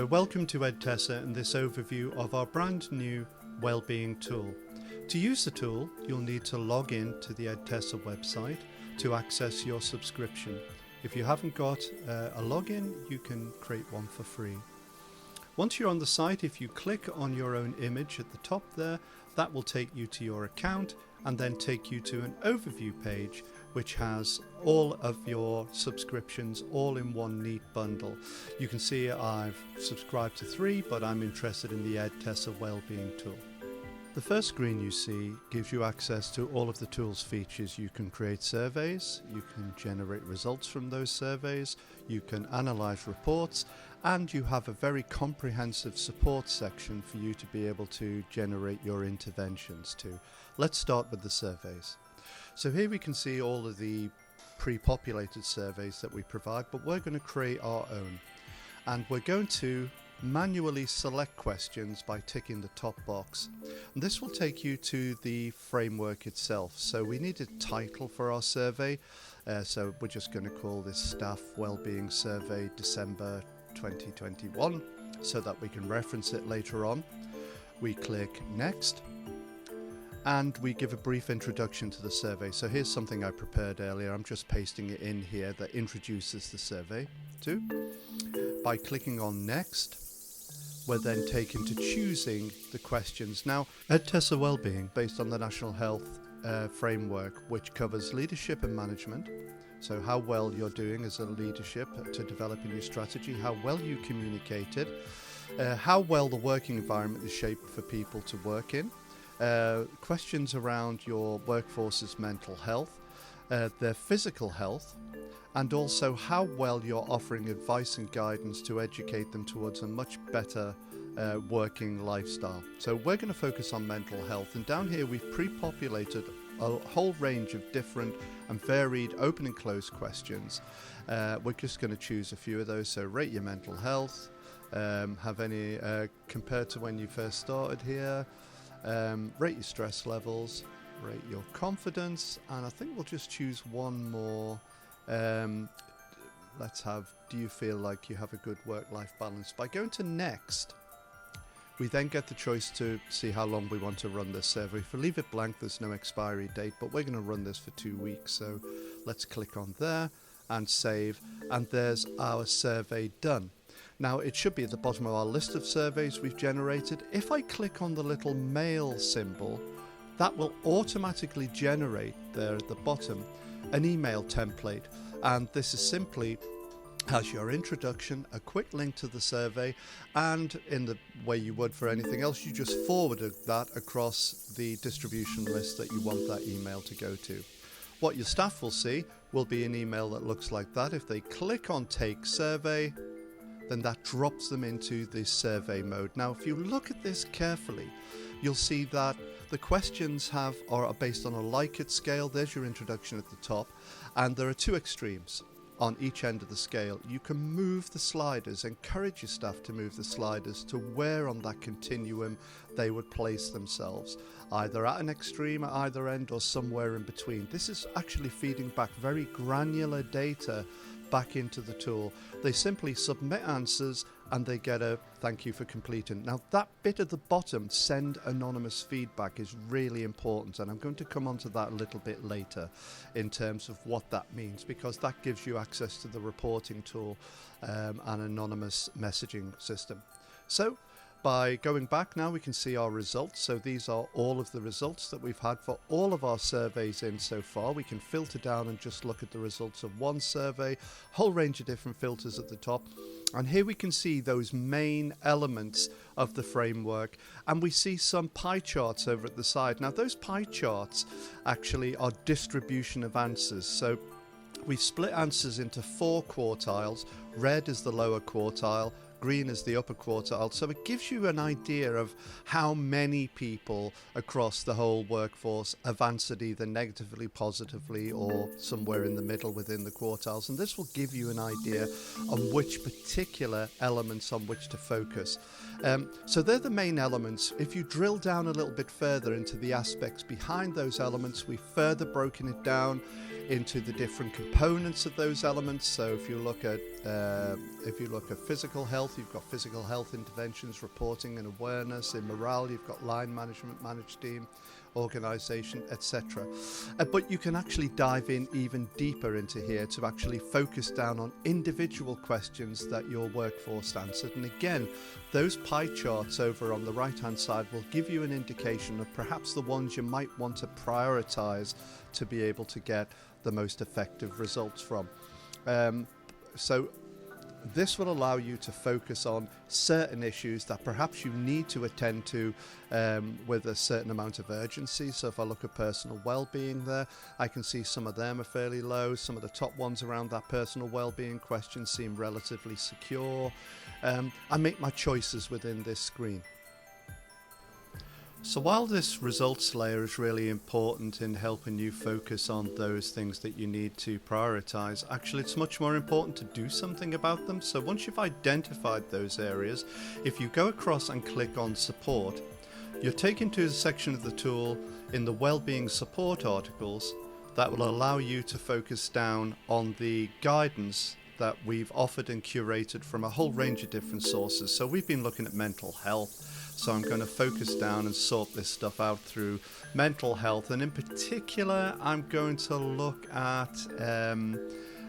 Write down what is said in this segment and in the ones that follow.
welcome to Edtesa and this overview of our brand new Wellbeing tool. To use the tool, you'll need to log in to the Edtesa website to access your subscription. If you haven't got a login, you can create one for free. Once you're on the site, if you click on your own image at the top there, that will take you to your account and then take you to an overview page which has all of your subscriptions all in one neat bundle. You can see I've subscribed to 3, but I'm interested in the Edtesa Wellbeing tool. The first screen you see gives you access to all of the tool's features. You can create surveys, you can generate results from those surveys, you can analyze reports, and you have a very comprehensive support section for you to be able to generate your interventions to. Let's start with the surveys. So here we can see all of the pre-populated surveys that we provide, but we're going to create our own. And we're going to manually select questions by ticking the top box. And this will take you to the framework itself. So we need a title for our survey. So we're just going to call this Staff Wellbeing Survey December 2021 so that we can reference it later on. We click Next. And we give a brief introduction to the survey. So here's something I prepared earlier. I'm just pasting it in here that introduces the survey too. By clicking on Next, we're then taken to choosing the questions. Now, Edtesa Wellbeing, based on the National Health Framework, which covers leadership and management. So how well you're doing as a leadership to developing your strategy, how well you communicated, how well the working environment is shaped for people to work in. Questions around your workforce's mental health, their physical health, and also how well you're offering advice and guidance to educate them towards a much better working lifestyle. So we're going to focus on mental health, and down here we've pre-populated a whole range of different and varied open and closed questions. We're just going to choose a few of those. So rate your mental health, have any compared to when you first started here, rate your stress levels, rate your confidence, and I think we'll just choose one more. Let's have, do you feel like you have a good work-life balance? By going to Next, we then get the choice to see how long we want to run this survey. If we leave it blank, there's no expiry date, but we're going to run this for 2 weeks. So let's click on there and save, and there's our survey done. Now it should be at the bottom of our list of surveys we've generated. If I click on the little mail symbol, that will automatically generate there at the bottom an email template. And this is simply has your introduction, a quick link to the survey, and in the way you would for anything else, you just forwarded that across the distribution list that you want that email to go to. What your staff will see will be an email that looks like that. If they click on Take Survey, then that drops them into the survey mode. Now, if you look at this carefully, you'll see that the questions are based on a Likert scale. There's your introduction at the top, and there are 2 extremes on each end of the scale. You can move the sliders, encourage your staff to move the sliders to where on that continuum they would place themselves, either at an extreme at either end or somewhere in between. This is actually feeding back very granular data back into the tool. They simply submit answers and they get a thank you for completing. Now that bit at the bottom, send anonymous feedback, is really important, and I'm going to come on to that a little bit later in terms of what that means, because that gives you access to the reporting tool and anonymous messaging system. So by going back now, we can see our results. So these are all of the results that we've had for all of our surveys in so far. We can filter down and just look at the results of one survey, whole range of different filters at the top. And here we can see those main elements of the framework, and we see some pie charts over at the side. Now those pie charts actually are distribution of answers. So we've split answers into 4 quartiles. Red is the lower quartile, green is the upper quartile, so it gives you an idea of how many people across the whole workforce have answered either negatively, positively, or somewhere in the middle within the quartiles, and this will give you an idea on which particular elements on which to focus. So they're the main elements. If you drill down a little bit further into the aspects behind those elements, we've further broken it down into the different components of those elements. So if you look at physical health, you've got physical health interventions, reporting and awareness. In morale, you've got line management, managed team, organization, etc. But you can actually dive in even deeper into here to actually focus down on individual questions that your workforce answered. And again, those pie charts over on the right hand side will give you an indication of perhaps the ones you might want to prioritize to be able to get the most effective results from. So this will allow you to focus on certain issues that perhaps you need to attend to with a certain amount of urgency. So if I look at personal well-being there, I can see some of them are fairly low. Some of the top ones around that personal well-being question seem relatively secure. I make my choices within this screen. So while this results layer is really important in helping you focus on those things that you need to prioritize, actually it's much more important to do something about them. So once you've identified those areas, if you go across and click on support, you're taken to a section of the tool in the Wellbeing Support articles that will allow you to focus down on the guidance that we've offered and curated from a whole range of different sources. So we've been looking at mental health. So I'm going to focus down and sort this stuff out through mental health. And in particular, I'm going to look at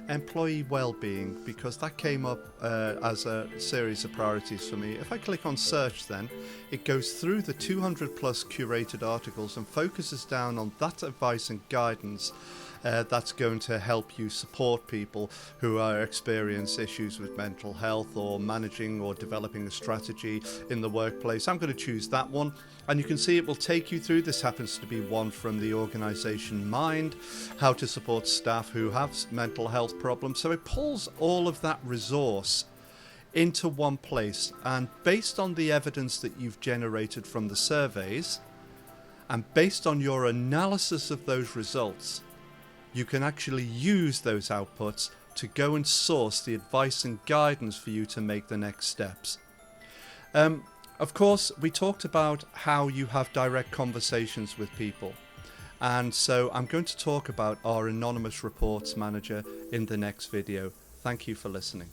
employee well-being, because that came up as a series of priorities for me. If I click on search, then it goes through the 200 plus curated articles and focuses down on that advice and guidance that's going to help you support people who are experience issues with mental health or managing or developing a strategy in the workplace. I'm going to choose that one, and you can see it will take you through. This happens to be one from the organization Mind, how to support staff who have mental health problems. So it pulls all of that resource into one place, and based on the evidence that you've generated from the surveys and based on your analysis of those results, you can actually use those outputs to go and source the advice and guidance for you to make the next steps. Of course, we talked about how you have direct conversations with people. And so I'm going to talk about our Anonymous Reports Manager in the next video. Thank you for listening.